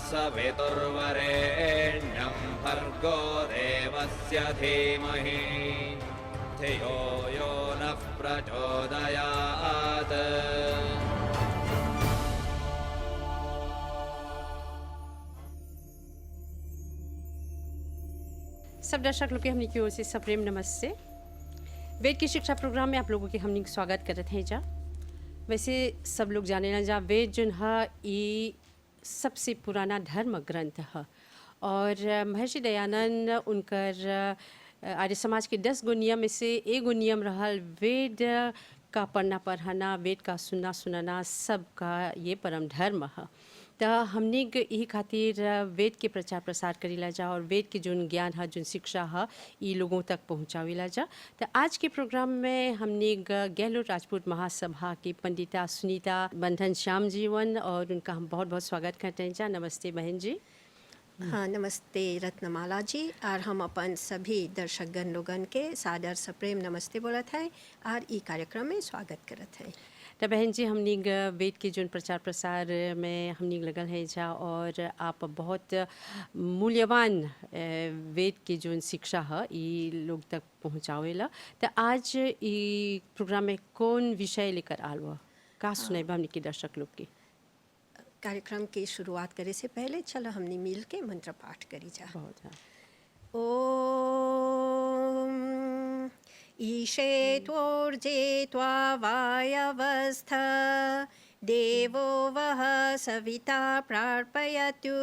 सवितुर्वरेण्यं भर्गो देवस्य धीमहि धियो यो नः प्रचोदयात्। सब दर्शक लोग के हमने की ओर से सप्रेम नमस्ते। वेद की शिक्षा प्रोग्राम में आप लोगों के हमने स्वागत करते हैं। जा वैसे सब लोग जाने ना जा वेद जो है ये सबसे पुराना धर्म ग्रंथ है और महर्षि दयानंद उनकर आर्य समाज के 10 गो नियम में से एगो नियम रहा वेद का पढ़ना पढ़ाना, वेद का सुनना सुनाना सबका ये परम धर्म है। तो हमने यही खातिर वेद के प्रचार प्रसार करीला जा और वेद के जोन ज्ञान है जोन शिक्षा है ये लोगों तक पहुँचावेला जा। तो आज के प्रोग्राम में हमने गहलोत राजपूत महासभा की पंडिता सुनीता बंधन श्याम जीवन और उनका हम बहुत बहुत स्वागत करते हैं। जा नमस्ते बहन जी। हाँ, नमस्ते रत्नमाला जी। और हम अपन सभी दर्शकगण लोगन के सादर सप्रेम नमस्ते बोलत है और ई कार्यक्रम में स्वागत करत है। तो बहन जी हमने वेद के जो प्रचार प्रसार में हमने लगल है जा और आप बहुत मूल्यवान वेद के जो शिक्षा है ये लोग तक पहुँचावेला। तो आज ये प्रोग्राम में कौन विषय लेकर आल हुआ का सुनाइबा हमने के दर्शक लोग की। कार्यक्रम की शुरुआत करे से पहले चलो हमने मिल के मंत्र पाठ करी जा। बहुत ओम ईशे त्वोर्जे त्वा वायवस्थ देवो वः सविता प्रार्पयतु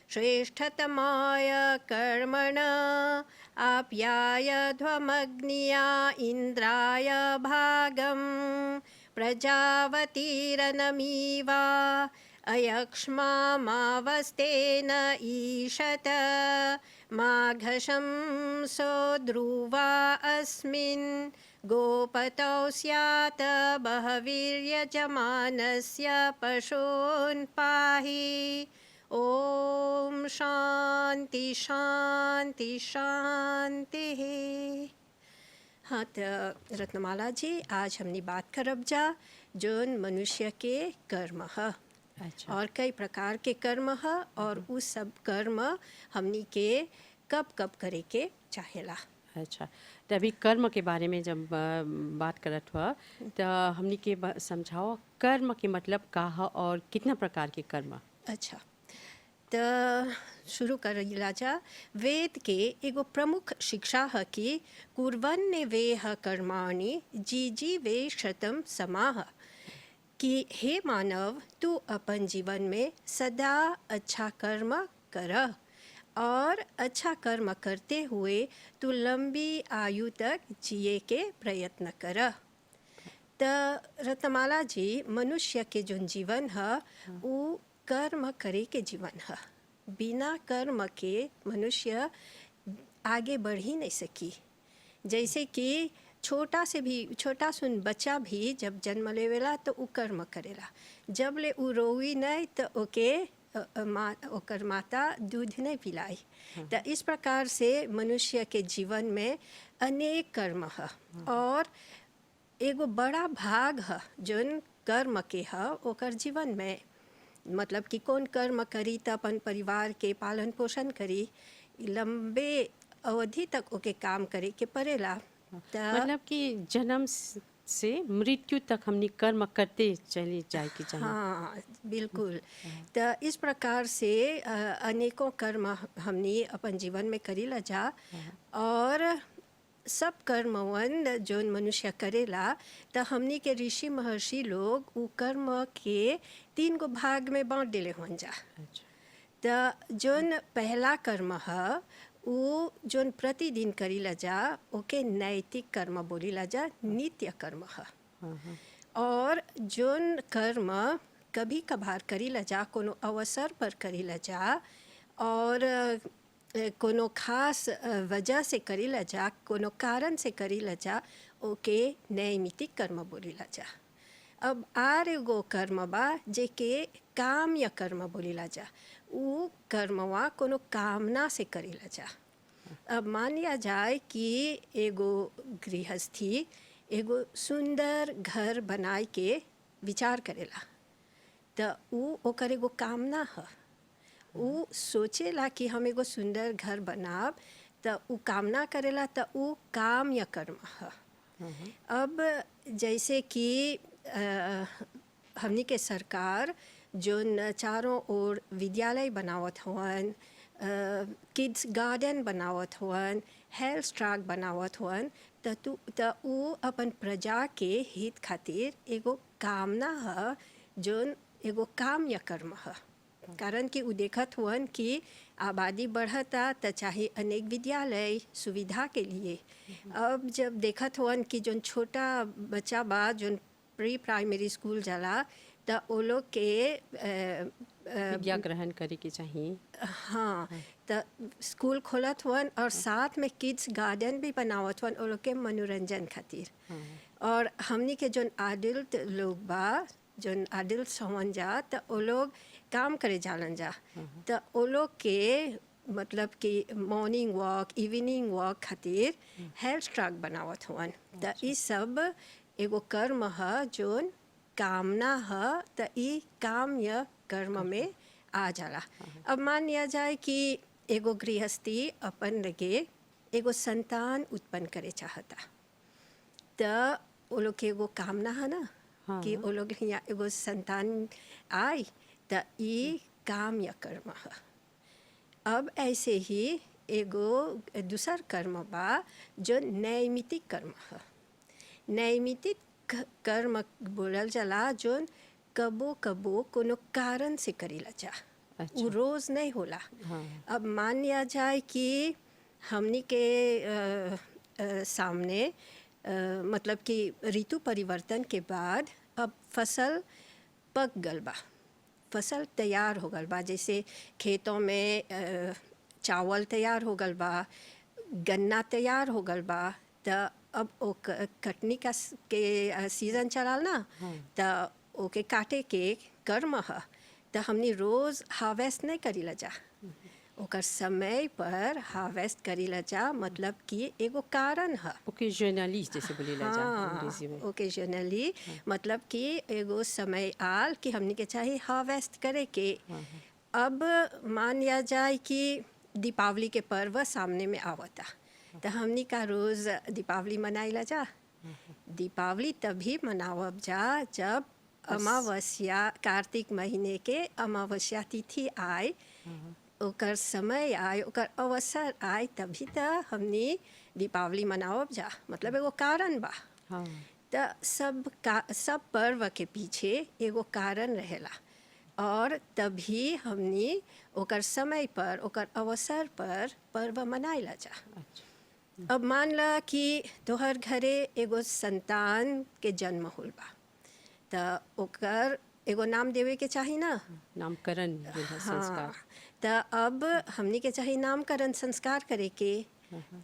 श्रेष्ठतमाय कर्मण आप्याय ध्वमग्निया इन्द्राय भागं प्रजावतीरनमीवा अयक्ष्मामावस्तेन ईशत माघशं सो ध्रुवा अस्मिन् गोपतौ स्यात् बहवीर्यजमानस्य पशून् पाहि। ओम शांति शांति शांति। हाँ तो रत्नमाला जी आज हमने बात करब जा जोन मनुष्य के कर्म है। अच्छा। और कई प्रकार के कर्म है और उस सब कर्म हमनी के कब कब करे के चाहेला। अच्छा तो अभी कर्म के बारे में जब बात करत हुआ तो हमने के समझाओ कर्म के मतलब का है और कितना प्रकार के कर्म। अच्छा तो शुरू करेला जा। वेद के एगो प्रमुख शिक्षा है कि कुर्वन्ने वेह कर्माणि जीजी वे शतम समाह कि हे मानव तू अपन जीवन में सदा अच्छा कर्म कर और अच्छा कर्म करते हुए तू लंबी आयु तक जिए के प्रयत्न कर। तो रत्नमाला जी मनुष्य के जो जीवन है वो कर्म करे के जीवन है। बिना कर्म के मनुष्य आगे बढ़ ही नहीं सकी। जैसे कि छोटा सुन बच्चा भी जब जन्म लेवेला तो उ कर्म करेला, जब ले उ रोई नहीं तो ओके ओकर माता दूध नहीं पिलाई। तो इस प्रकार से मनुष्य के जीवन में अनेक कर्म है और एगो बड़ा भाग है जोन कर्म के है ओकर जीवन में। मतलब कि कौन कर्म करी तो अपन परिवार के पालन पोषण करी, लंबे अवधि तक ओके काम करे के पड़ेला। मतलब कि जन्म से मृत्यु तक हमने कर्म करते चले जाए कि चाहिए। हाँ बिल्कुल। तो इस प्रकार से अनेकों कर्म हमने अपन जीवन में करीला जा और सब कर्मवन जो मनुष्य करेला तो हमनी के ऋषि महर्षि लोग उ कर्म के 3 गो भाग में बांट दिले हुन जा। तो जोन पहला कर्म है वो जोन प्रतिदिन करीला जा ओके नैतिक कर्म बोलीला जा, नित्य कर्म है। और जोन कर्म कभी कभार करीला जा, कोनो अवसर पर करीला जा और कोनो खास वजह से करीला जा, कोनो कारण से करीला जा, ओके नैमित्तिक कर्म बोलीला जा। अब आर एगो कर्म बा जेके काम्य कर्म बोलीला जा। उ कर्मवा कोनो कामना से करीला जा। अब मान लिया जाए कि एगो गृहस्थी एगो सुंदर घर बनाए के विचार करेला तो उ ओकर एगो कामना है उ सोचेला कि हम एगो सुंदर घर बनाब, त उ कामना करेला, त उ काम या कर्म ह। अब जैसे कि हमनी के सरकार जोन चारों ओर विद्यालय बनावत हवन, किड्स गार्डन बनावत हवन, हेल्थ ट्रैक बनावत हवन, त उ अपन प्रजा के हित खातिर एगो कामना ह, जोन एगो काम या कर्म ह। कारण कि उ देखत हुअन कि आबादी बढ़ता त चाहे अनेक विद्यालय सुविधा के लिए। अब जब देखत हुअन कि जोन छोटा बच्चा बा जोन प्री प्राइमरी स्कूल जाला, त ओ लोग के विद्या ग्रहण करे के चाहिए। हाँ, त स्कूल खोलत हुअन और साथ में किड्स गार्डन भी बनावत हुअन ओ लोग के मनोरंजन खातिर। और हमनी के जोन एडल्ट लोग बा, जोन एडल्ट हवन जा, त ओ लोग काम करे जालन जा, त ओ लोग के मतलब कि मॉर्निंग वॉक, इवनिंग वॉक खातिर हेल्थ ट्रैक बनावत हुअन। त ई सब एगो कर्म ह जोन कामना ह, त ई काम या कर्म में आ जाला। अब मान लिया जाए कि एगो गृहस्थी अपन लगे एगो संतान उत्पन्न करे चाहता, त ओ लोग के एगो कामना है ना कि ओ लोग यहाँ एगो संतान आए, त ई काम या कर्म है। अब ऐसे ही एगो दूसर कर्म बा जो नैमित्तिक कर्म है। नैमित्तिक कर्म बोलल जाला जोन कबो कबो कोनो कारण से करेला जा। अच्छा। उ रोज नहीं होला। अब मान लिया जाए कि हमनी के सामने मतलब कि ऋतु परिवर्तन के बाद अब फसल पक गल बा, फसल तैयार हो गल बा, जैसे खेतों में चावल तैयार हो गल बा, गन्ना तैयार हो गल बा, त अब ओ कटनी का के सीजन चलाल ना, त ओके काटे के कर्म ह। त हमनी रोज हार्वेस्ट नहीं करीला जा, ओकर समय पर हार्वेस्ट करीला जा, मतलब कि एगो कारण है। ओकेजनली जैसे बोलेला जा अंग्रेजी में। ओकेजनली मतलब कि एगो समय आल कि हमनी के चाहे हार्वेस्ट करे के। अब मान लिया जाए कि दीपावली के पर्व सामने में आवता, त हमनी का रोज दीपावली मनाइला जा। दीपावली तभी मनावब जा जब अमावस्या, कार्तिक महीने के अमावस्या तिथि आए, ओकर समय आए, ओकर अवसर आए, तभी त हमनी दीपावली मनावब जा, मतलब एगो कारण बा। त सब पर्व के पीछे एगो कारण रहेला, और तभी हमनी ओकर समय पर, ओकर अवसर पर पर्व मनाइला जा। अब मान ला कि तोहर घरे एगो संतान के जन्म होल बा, त ओकर एगो नाम देवे के चाही ना, नामकरण जो है संस्कार। त अब हमनी के चाही नामकरण संस्कार करे के,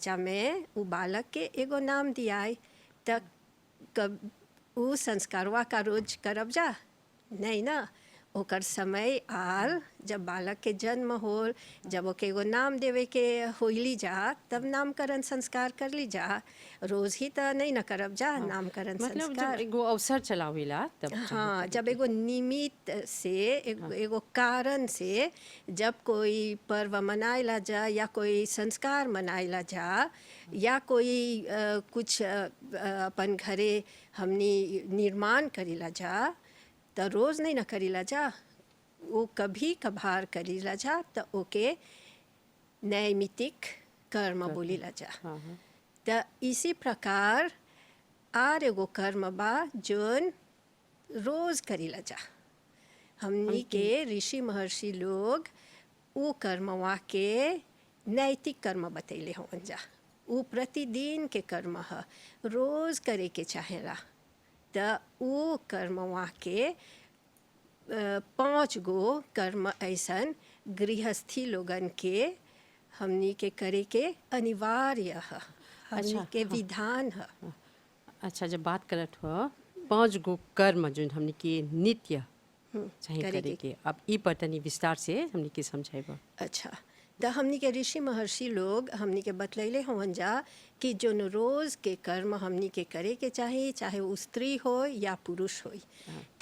जामे उ बालक के एगो नाम दियाए। त कब उ संस्कारवा का रोज करब जा नहीं ना, ओकर समय आल जब बालक के जन्म होल, जब ओके एगो नाम देवे के होइली जा, तब नामकरण संस्कार कर ली जा। रोज ही त नहीं न करब जा नामकरण मतलब संस्कार। जब एगो अवसर चलावेला तब हाँ, जब एगो निमित्त से एगो कारण से जब कोई पर्व मनाइला जा, या कोई संस्कार मनाइला जा, या कोई कुछ अपन घरे हमनी निर्माण करीला जा, त रोज नहीं न करीला जा, वो कभी कभार करीला जा, त ओके नैमित्तिक कर्म बोलीला जा। त इसी प्रकार आर एगो कर्म बा जोन रोज करीला जा। हमनी के ऋषि महर्षि लोग उ कर्मवा के नैतिक कर्म बतैले हवन जा। उ प्रतिदिन के कर्म ह, रोज करे के चाहेला। त उ कर्मवा के 5 गो कर्म ऐसन गृहस्थी लोगन के हमनी के करे के अनिवार्य है, हमनी के विधान है। अच्छा, जब बात करत हो 5 गो कर्म जो हमनी के नित्य चाहे करे के, अब ई पर तनी विस्तार से हमनी के समझाइबा। अच्छा, त हमनी के ऋषि महर्षि लोग हमनी के बतलैले हवन जा कि जोन रोज के कर्म हमनी के करे के चाही, चाहे वो स्त्री हो या पुरुष हो,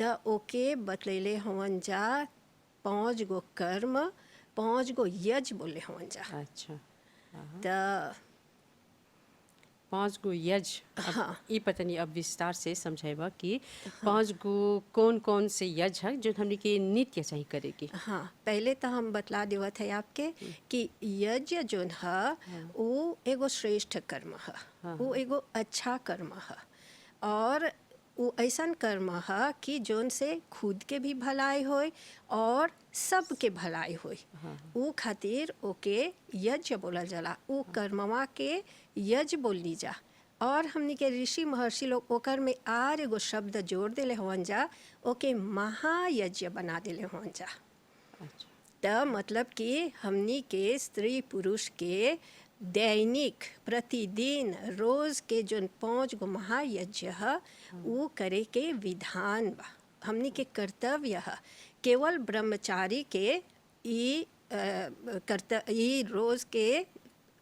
त ओके बतलैले हवन जा 5 गो कर्म 5 गो यज बोले हवन जा। अच्छा, त 5 गो यज। हाँ। ये पता नहीं, अब विस्तार से समझाएबा कि 5 गो कौन कौन से यज है जो हमने के नित्य चाहिए करेगी। हाँ, पहले तो हम बतला देवत है आपके कि यज्ञ जोन है वो एगो श्रेष्ठ कर्म है, वो एगो अच्छा कर्म है और वो ऐसन कर्म है कि जोन से खुद के भी भलाई होय और सबके भलाई होय। वो खातिर ओके यज्ञ बोला जाला, वो कर्मवा के यज्ञ बोलनी जा। और हमनी के ऋषि महर्षि लोग ओकर में आर एगो शब्द जोड़ देले हवन जा, ओके महायज्ञ बना देले हवन जा। अच्छा, त मतलब कि हमनी के स्त्री पुरुष के दैनिक प्रतिदिन रोज के जोन 5 गो महायज्ञ है वो करे के विधान बा, हमनी के कर्तव्य है। केवल ब्रह्मचारी के ई रोज के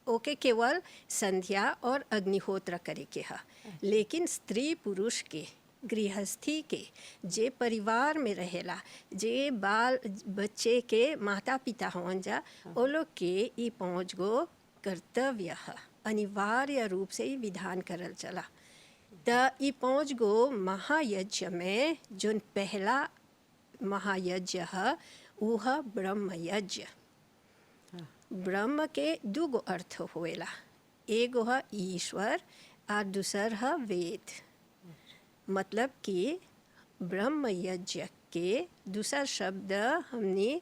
ओके केवल संध्या और अग्निहोत्र करे के है, लेकिन स्त्री पुरुष के गृहस्थी के जे परिवार में रहेला, जे बाल बच्चे के माता पिता होवन जा, वो लोग के ई 5 गो कर्तव्य है, अनिवार्य रूप से ही विधान करल चला। त ई 5 गो महायज्ञ में जोन पहला महायज्ञ है वो है ब्रह्म यज्ञ। ब्रह्म के 2 गो अर्थ होएला, एगो है ईश्वर और दूसर है वेद। मतलब कि ब्रह्म यज्ञ के दूसरा शब्द हमने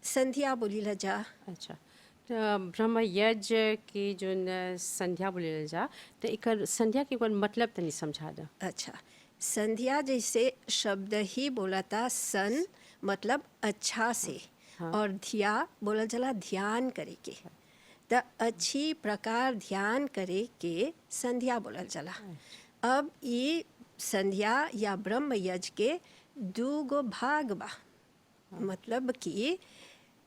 संध्या बोली ला जा। अच्छा, तो ब्रह्म यज्ञ की जो संध्या बोले जा, तो एक संध्या के कोई मतलब तनी समझा दो। अच्छा, संध्या जैसे शब्द ही बोला था, सन मतलब अच्छा से, और ध्या बोला चला ध्यान करे के, तो अच्छी प्रकार ध्यान करे के संध्या बोला चला। अब ये संध्या या ब्रह्म यज्ञ के 2 गो भाग बा। मतलब कि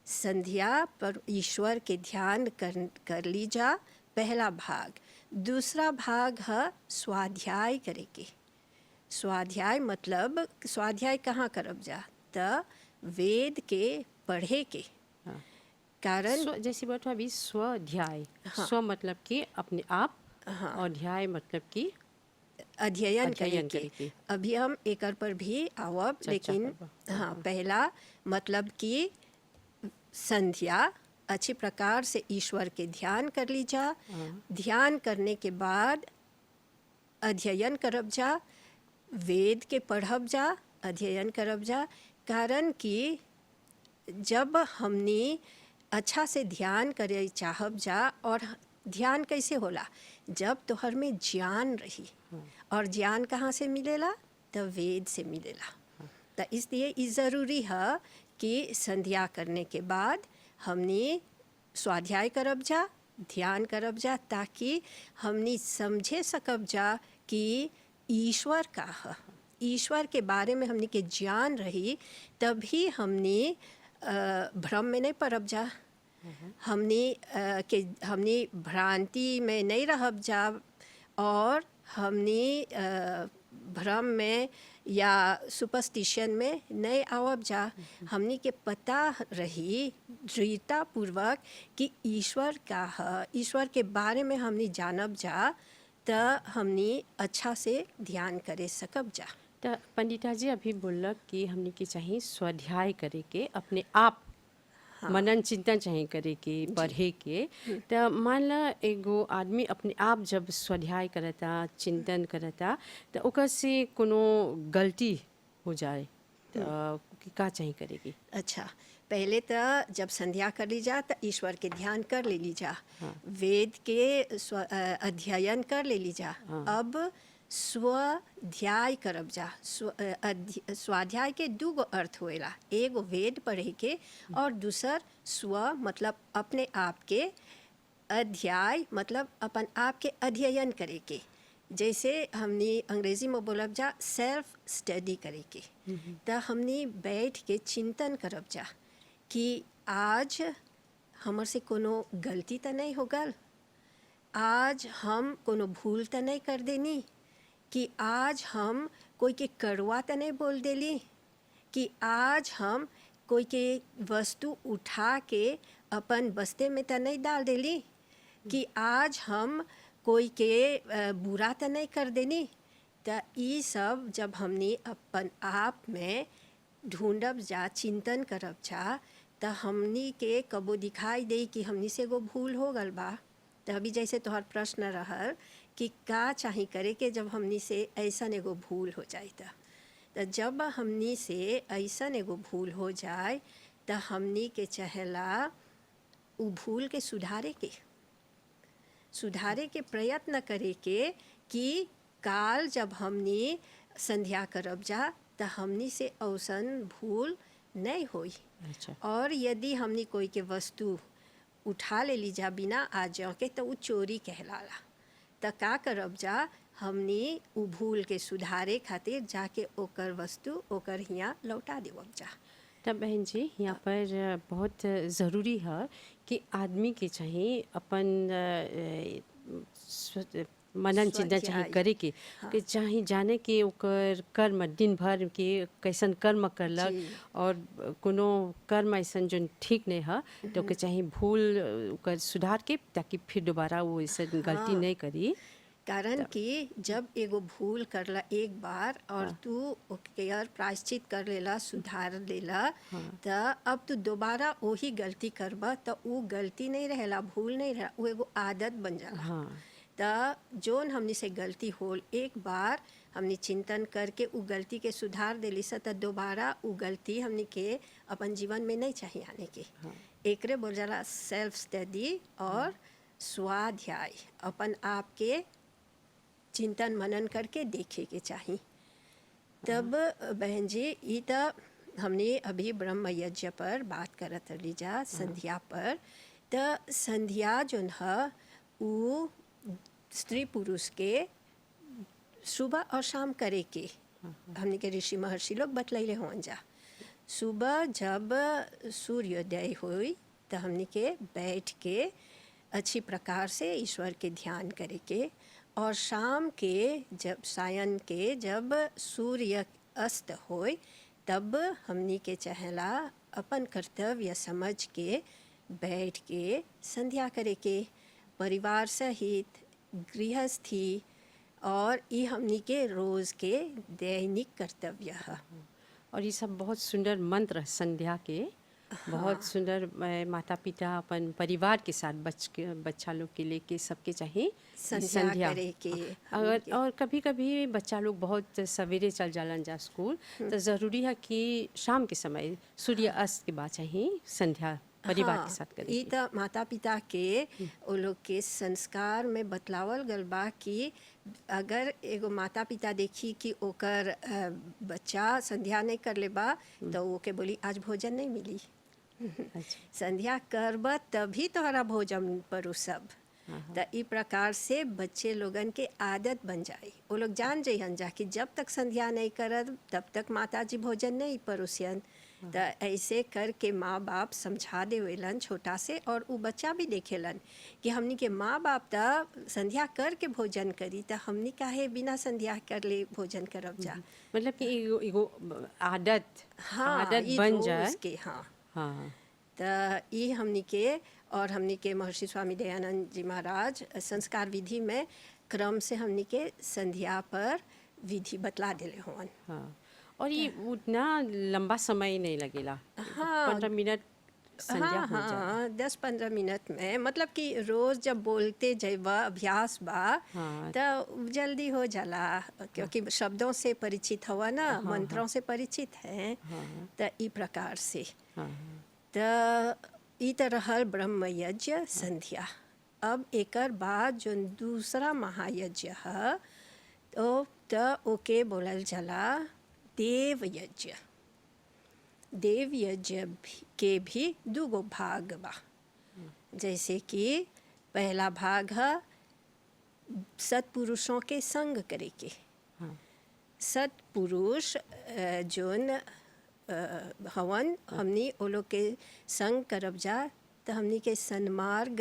संध्या पर ईश्वर के ध्यान कर ली जा, पहला भाग। दूसरा भाग है स्वाध्याय करे के। स्वाध्याय मतलब स्वाध्याय कहाँ करब जा, त वेद के पढ़े के। कारण जैसे बात अभी स्वाध्याय, स्व मतलब कि अपने आप, और ध्याय मतलब कि अध्ययन करे करे के। के। अभी हम एकर पर भी आवब, लेकिन हाँ, पहला मतलब कि संध्या अच्छी प्रकार से ईश्वर के ध्यान कर ली जा। ध्यान करने के बाद अध्ययन करब जा, वेद के पढ़ब जा, अध्ययन करब जा। कारण कि जब हमने अच्छा से ध्यान करे चाहब जा, और ध्यान कैसे होला, जब तोहर में ज्ञान रही, और ज्ञान कहाँ से मिलेला, तो वेद से मिलेला। तो इसलिए ये ज़रूरी है कि संध्या करने के बाद हमने स्वाध्याय करब जा, ध्यान करब जा, ताकि हमने समझे सकब जा कि ईश्वर का है, ईश्वर के बारे में हमने के ज्ञान रही, तभी हमने भ्रम में नहीं पड़ब जा, हमने भ्रांति में नहीं रहब जा, और हमने भ्रम में या सुपरस्टिशन में नहीं आवब जा। हमने के पता रही दृढ़ता पूर्वक कि ईश्वर का है, ईश्वर के बारे में हमने जानब जा, तो हमने अच्छा से ध्यान करे सकब जा। तो पंडिता जी अभी बोलक कि हमने के चाहिए स्वाध्याय करे के, अपने आप मनन चिंतन चाहिए करे के, पढ़े के। तो मान ला एगो आदमी अपने आप जब स्वाध्याय करता, चिंतन करता, तो ओकर से कोनो गलती हो जाए तो का चाहिए करेगी। अच्छा, पहले तो जब संध्या कर ली जा तो ईश्वर के ध्यान कर ले ली जा, वेद के अध्ययन कर ले ली जा। अब स्वाध्याय करब जा। स्वाध्याय के 2 गो अर्थ होएला, एगो वेद पढ़े के, और दूसर स्व मतलब अपने आप के, अध्याय मतलब अपन आप के अध्ययन करे के। जैसे हमने अंग्रेजी में बोलब जा सेल्फ स्टडी करे के। तो हमने बैठ के चिंतन करब जा कि आज हमर से कोनो गलती तो नहीं हो गल, आज हम कोनो भूल तो नहीं कर देनी, कि आज हम कोई के कड़वा तो नहीं बोल देली, कि आज हम कोई के वस्तु उठा के अपन बस्ते में तो नहीं डाल देली कि आज हम कोई के बुरा तो नहीं कर देनी। तो ये सब जब हमने अपन आप में ढूंढब जा, चिंतन करब जा, तो हमनी के कबो दिखाई दे कि हमनी से एगो भूल हो गल बा। तो अभी जैसे तोहर प्रश्न रहल कि का चाही करे के जब हमनी से ऐसा एगो भूल हो जाए। तो जब हमनी से ऐसा एगो भूल हो जाए तो हमनी के चाहेला उ भूल के सुधारे के प्रयत्न करे के कि काल जब हमनी संध्या करब जा तो हमनी से औसन भूल नहीं होई। अच्छा। और यदि हमनी कोई के वस्तु उठा ले ली जा बिना आज के तो उ चोरी कहलाला। तो का करब जा, हमनी उ भूल के सुधारे खातिर जाके ओकर वस्तु ओकर हियाँ लौटा देवब जा। तब बहन जी यहाँ पर बहुत ज़रूरी है कि आदमी के चाहिए अपन मनन चिंतन चाहिए करे के कि चाहे जाने के ओकर कर्म दिन भर के कैसन कर्म करलक और कोनो कर्म ऐसन जो ठीक नहीं है तो के चाहिए भूल ओकर सुधार के ताकि फिर दोबारा वो ऐसा गलती नहीं करी। कारण कि जब एगो भूल करला एक बार और तू ओकर प्रायश्चित कर लेला, सुधार लेला, तो अब तू दोबारा वही गलती करबा तो वो गलती नहीं रहेला, भूल नहीं रहेला, वो एगो आदत बन जाला। तो जोन हमनी से गलती होल एक बार हमनी चिंतन करके उ गलती के सुधार देली सा तो दोबारा उ गलती हमनी के अपन जीवन में नहीं चाहिए आने के। एकरे बोल जाला सेल्फ स्टडी और स्वाध्याय, अपन आप के चिंतन मनन करके देखे के चाहिए। तब बहन जी ये तो हमने अभी ब्रह्म यज्ञ पर बात करत रही जा, संध्या पर। तो संध्या जोन है वो स्त्री पुरुष के सुबह और शाम करे के हमने के ऋषि महर्षि लोग बतलैले हों जा। सुबह जब सूर्योदय हुई तो हमने के बैठ के अच्छी प्रकार से ईश्वर के ध्यान करे के, और शाम के जब सायन के जब सूर्य अस्त होए तब हमनी के चाहेला अपन कर्तव्य समझ के बैठ के संध्या करे के परिवार सहित गृहस्थी, और ये हमनी के रोज़ के दैनिक कर्तव्य है। और ये सब बहुत सुंदर मंत्र संध्या के, बहुत सुंदर माता पिता अपन परिवार के साथ बच्चा लोग के लेके सबके चाहिए संध्या करे के। अगर और कभी कभी बच्चा लोग बहुत सवेरे चल जालन जा स्कूल तो ज़रूरी है कि शाम के समय सूर्य अस्त के बाद चाहिए संध्या परिवार के साथ करें। ये तो माता पिता के वो लोग के संस्कार में बतलावल गल बा कि अगर एगो माता पिता देखी कि ओकर बच्चा संध्या नहीं कर ले बा तो वो के बोली आज भोजन नहीं मिली। संध्या करब तभी तोहरा भोजन पर सब। तो इस प्रकार से बच्चे लोगन के आदत बन जाए, वो लोग जान जइहन जा कि जब तक संध्या नहीं करब तब तक माताजी भोजन नहीं परोसियन। तो ऐसे करके माँ बाप समझा देवेलन छोटा से, और वो बच्चा भी देखेलन कि हमनी के माँ बाप तो संध्या करके भोजन करी, तो हमनी काहे बिना संध्या कर ले भोजन करब जा। मतलब कि एगो आदत बन जाए के। तो ये हमनी के, और हमनी के महर्षि स्वामी दयानंद जी महाराज संस्कार विधि में क्रम से हमनी के संध्या पर विधि बतला दिले होवन। और ये उतना लंबा समय नहीं लगेला। 15 मिनट संध्या हो जाए। 10-15 मिनट में, मतलब कि रोज जब बोलते जैबा अभ्यास बा तो जल्दी हो जाला, क्योंकि शब्दों से परिचित हुआ ना, मंत्रों से परिचित है। तो इस प्रकार से तो ई तरह ब्रह्म यज्ञ संध्या। अब एकर बाद जो दूसरा महायज्ञ है तो ओके बोलल जाला देव यज्ञ। देव यज्ञ के भी दूगो भाग बा। जैसे कि पहला भाग है सत्पुरुषों के संग करे के। सत्पुरुष जोन हवन हमनी वो लोग के संग करब जा तो हमनी के सन्मार्ग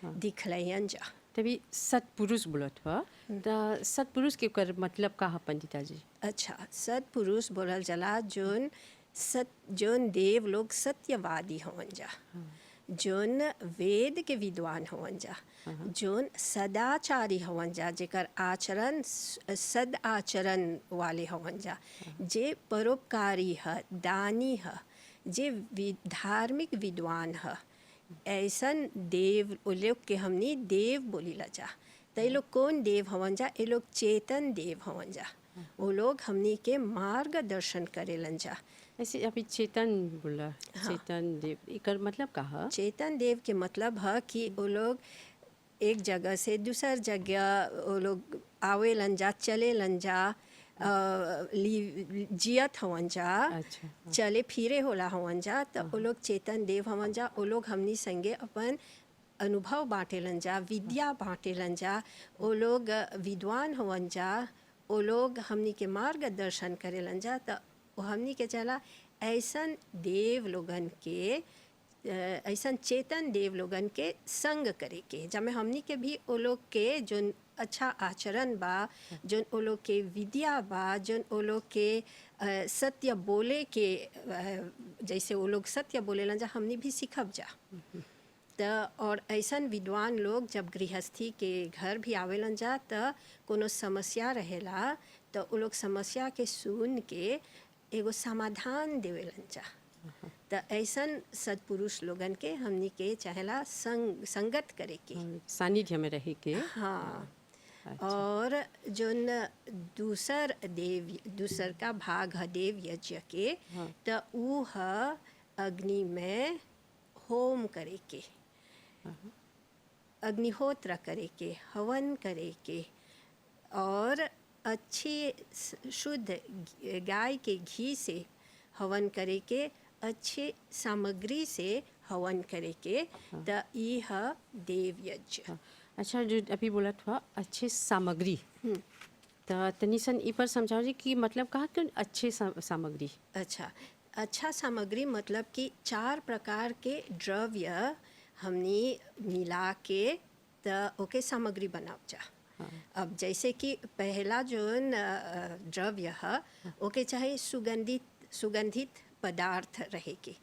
दिखलायन जा। तभी सत्पुरुष बोलत हुआ तो सत्पुरुष के कर मतलब का है पंडिता जी? अच्छा, सत्पुरुष बोलल जाला जोन जोन देव लोग सत्यवादी होवन जा, जोन वेद के विद्वान होवन जा, जोन सदाचारी होवन जा, जेकर आचरण सद आचरण वाले होवन जा, जे परोपकारी है, दानी है, जे धार्मिक विद्वान है, ऐसन देव वो लोग के हमनी देव बोलीला जा। तो ये लोग कौन देव हवन जा? ये लोग चेतन देव हवन जा। वो लोग हमनी के मार्गदर्शन करेलन जा। ऐसे अभी चेतन बोला, चेतन देव एकर मतलब का है? चेतन देव के मतलब है कि वो लोग एक जगह से दूसर जगह वो लोग आवेलन जा, चलेलन जा, जियत हवन जा, अच्छा, चले फिरे होला हवन जा, तो वो लोग चेतन देव हवन जा। वो लोग हमनी संगे अपन अनुभव बांटेलन जा, विद्या बांटेलन जा, वो लोग विद्वान हवन जा, वो लोग हमनी के मार्गदर्शन करेलन जा। तो हमनी के चला ऐसन देव लोगन के, ऐसन चेतन देव लोगन के संग करे के, जब हमनी के भी वो लोग के जोन अच्छा आचरण बा, जोन वो लोग के विद्या बा, जोन वो लोग के सत्य बोले के, जैसे वो लोग सत्य बोलेलन जा, हमनी भी सीखब जा। तो और ऐसन विद्वान लोग जब गृहस्थी के घर भी आवेलन जा, तो कोनो समस्या रहेला तो वो लोग समस्या के सुन के एगो समाधान देवेलन जा। तो ऐसन सत्पुरुष लोगन के हमनी के चाहेला संगत करे के, सानिध्य में रहे के। हाँ। और जोन दूसर का भाग है देव यज्ञ के, तो ऊ है अग्नि में होम करे के, अग्निहोत्र करे के, हवन करे के, और अच्छी शुद्ध गाय के घी से हवन करे के, अच्छे सामग्री से हवन करे के। तो ये है देव यज्ञ। अच्छा, जो अभी बोला था अच्छे सामग्री, तो तनिसन ई पर समझाओ जी कि मतलब कहा कि अच्छे सामग्री। अच्छा सामग्री मतलब कि 4 प्रकार के द्रव्य हमनी मिला के तो ओके सामग्री बनाव जा। अब जैसे कि पहला जो द्रव्य है ओके चाहे सुगंधित पदार्थ रहे के।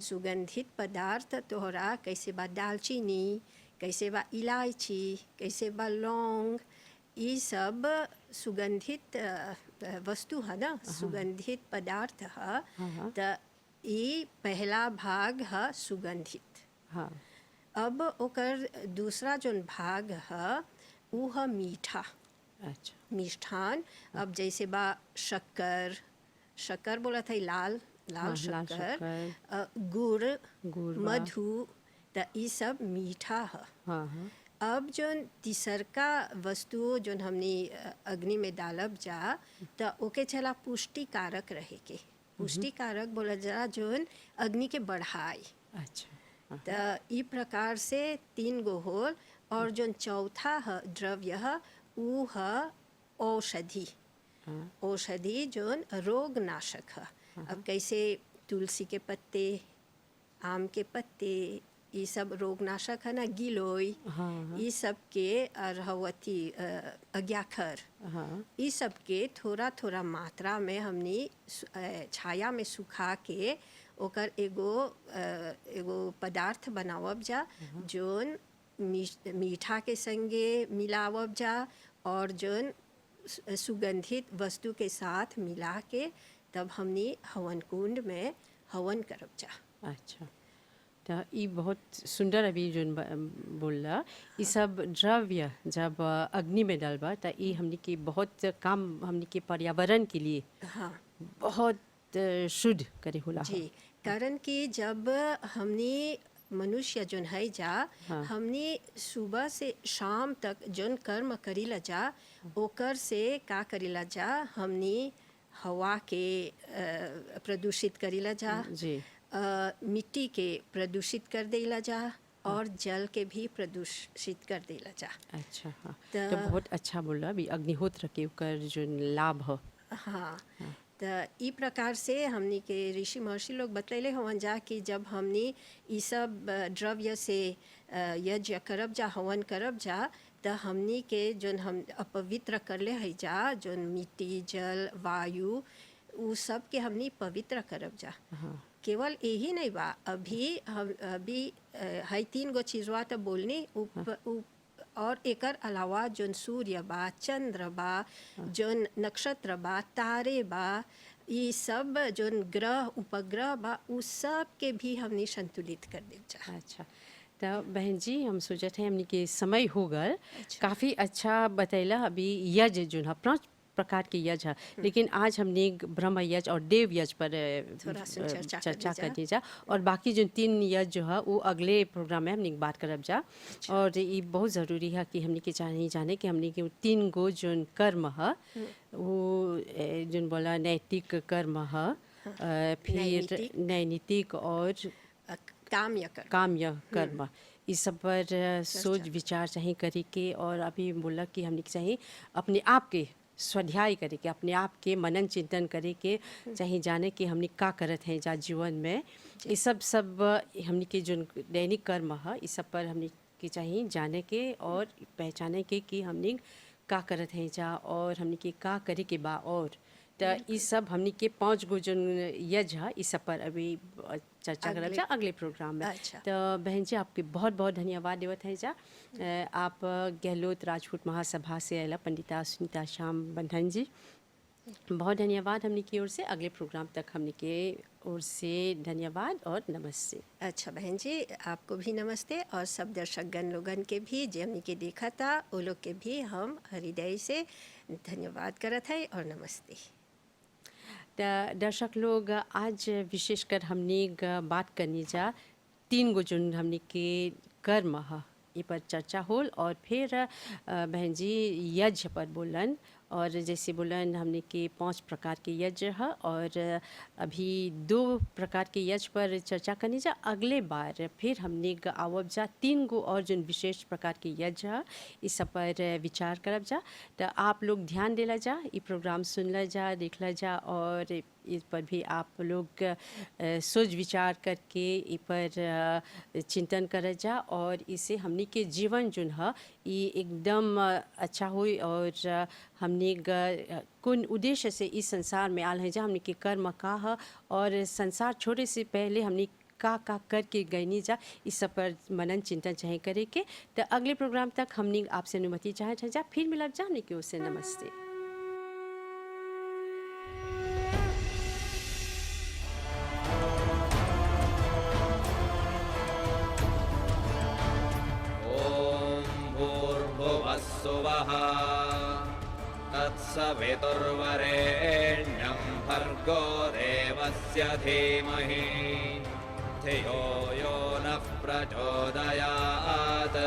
सुगंधित पदार्थ तोहरा कैसे बा दालचीनी, कैसे बा इलायची, कैसे बा लौंग, ये सब सुगंधित वस्तु है ना, सुगंधित पदार्थ है। तो ये पहला भाग है सुगंधित। हाँ। अब ओकर दूसरा जो भाग है वो है मीठा। अच्छा, मिष्ठान। अब जैसे बा शक्कर बोला था, लाल शक्कर, गुड़, मधु, तो ये सब मीठा है। हाँ। अब जो तीसर का वस्तु जो हमने अग्नि में डालब जा, तो ओके चला पुष्टिकारक रहे के। पुष्टिकारक बोला जा जो अग्नि के बढ़ाई। अच्छा, तो ई प्रकार से 3 गो होल। और जो चौथा है द्रव्य है वो है औषधि। औषधि जो रोग नाशक है। अब कैसे तुलसी के पत्ते, आम के पत्ते, ये सब रोग नाशक है ना, गिलोय, ये सब के अरहवती, अज्ञाखर, ये सब के थोड़ा थोड़ा मात्रा में हमने छाया में सुखा के ओकर एगो पदार्थ बनावब जा, जोन मीठा के संगे मिलावब जा, और जोन सुगंधित वस्तु के साथ मिला के तब हमने हवन कुंड में हवन करब जा। अच्छा, तो ये बहुत सुंदर अभी जो बोला, ये सब द्रव्य जब अग्नि में डालबा तो ये हमने के बहुत काम, हमने के पर्यावरण के लिए बहुत शुद्ध करे होला जी। कारण कि जब हमने मनुष्य जोन है जा, हमने सुबह से शाम तक जोन कर्म करीला जा, ओकर से का करीला जा, हमने हवा के प्रदूषित करीला जा, मिट्टी के प्रदूषित कर देला जा, और जल के भी प्रदूषित कर देला जा। अच्छा, हाँ। तो बहुत अच्छा बोला अभी अग्निहोत्र के ओकर जो लाभ है। हाँ। तो ई प्रकार से हमनी के ऋषि महर्षि लोग बतलेले हवन जा कि जब हमनी ई सब द्रव्य से यज्ञ करब जा, हवन करब जा, तो हमनी के जोन हम अपवित्र करले है जा, जोन मिट्टी, जल, वायु, उ सब के हमनी पवित्र करब जा। केवल यही नहीं बा, अभी है 3 गो चीज़वा तो बोलनी और एकर अलावा जोन सूर्य बा, चंद्र बा, जोन नक्षत्र बा, तारे बा, ये सब जोन ग्रह उपग्रह बा, उस सब के भी हमने संतुलित कर देव जा। अच्छा, तो बहन जी हम सोचते हैं हमने के समय हो गल। काफ़ी अच्छा बतैला। अभी यज्ञ जो है 5 प्रकार के यज्ञ है, लेकिन आज हमने ब्रह्म यज्ञ और देव यज्ञ पर थोड़ा सा चर्चा करनी जा, और बाकी जो 3 यज्ञ जो है वो अगले प्रोग्राम में हमने बात करब जा। और ये बहुत ज़रूरी है कि हमने के जाने कि हमने के 3 गो जो कर्म है वो जो बोला नैतिक कर्म है, फिर नैतिक और काम्य कर्म, इस सब पर सोच विचार चाहिए करे के। और अभी बोला कि हमने चाहिए अपने आप के स्वाध्याय करे के, अपने आप के मनन चिंतन करे के, चाहिए जाने कि हमने का करत हैं जा जीवन में। ये सब हमने के जो दैनिक कर्म है इस सब पर हमने के चाहिए जाने के और पहचाने के कि हमने का करत हैं जा और हमने के का करे के बा। और तो इस सब हमने के 5 गो जो यज्ञ है इस सब पर अभी चर्चा करब जा अगले प्रोग्राम में। तो बहन जी आपके बहुत बहुत धन्यवाद देवत है जा। आप गहलोत राजपूत महासभा से आयला पंडिता सुनीता श्याम बंधन जी, बहुत धन्यवाद हमने की ओर से। अगले प्रोग्राम तक हमने के ओर से धन्यवाद और नमस्ते। अच्छा बहन जी, आपको भी नमस्ते, और सब दर्शकगण लोगन के भी जो हमने के देखा था वो लोग के भी हम हृदय से धन्यवाद करत है और नमस्ते। दर्शक लोग, आज विशेषकर हमने बात करनी जा 3 गो जो हमने के कर्म है ये पर चर्चा होल, और फिर बहन जी यज्ञ पर बोलन, और जैसे बोलन हमने के 5 प्रकार के यज्ञ है और अभी 2 प्रकार के यज्ञ पर चर्चा करनी जा। अगले बार फिर हमने आवब जा 3 गो और जो विशेष प्रकार के यज्ञ है इस सब पर विचार करब जा। तो आप लोग ध्यान देला जा, ये प्रोग्राम सुनला जा, देखला जा, और इस पर भी आप लोग सोच विचार करके इस पर चिंतन कर जा, और इससे हमने के जीवन जो है ये एकदम अच्छा हुई। और हमने कौन उद्देश्य से इस संसार में आल है जा, हमने के कर्म का है, और संसार छोड़े से पहले हमने का करके गईनी जा, इस सब पर मनन चिंतन चाहे करे के। तो अगले प्रोग्राम तक हमने आपसे अनुमति चाहे जा, फिर मिलब जा हमने की ओर से नमस्ते। सुवः तत्सवितुर्वरेण्यं भर्गो देवस्य धीमहि धियो यो नः प्रचोदयात्।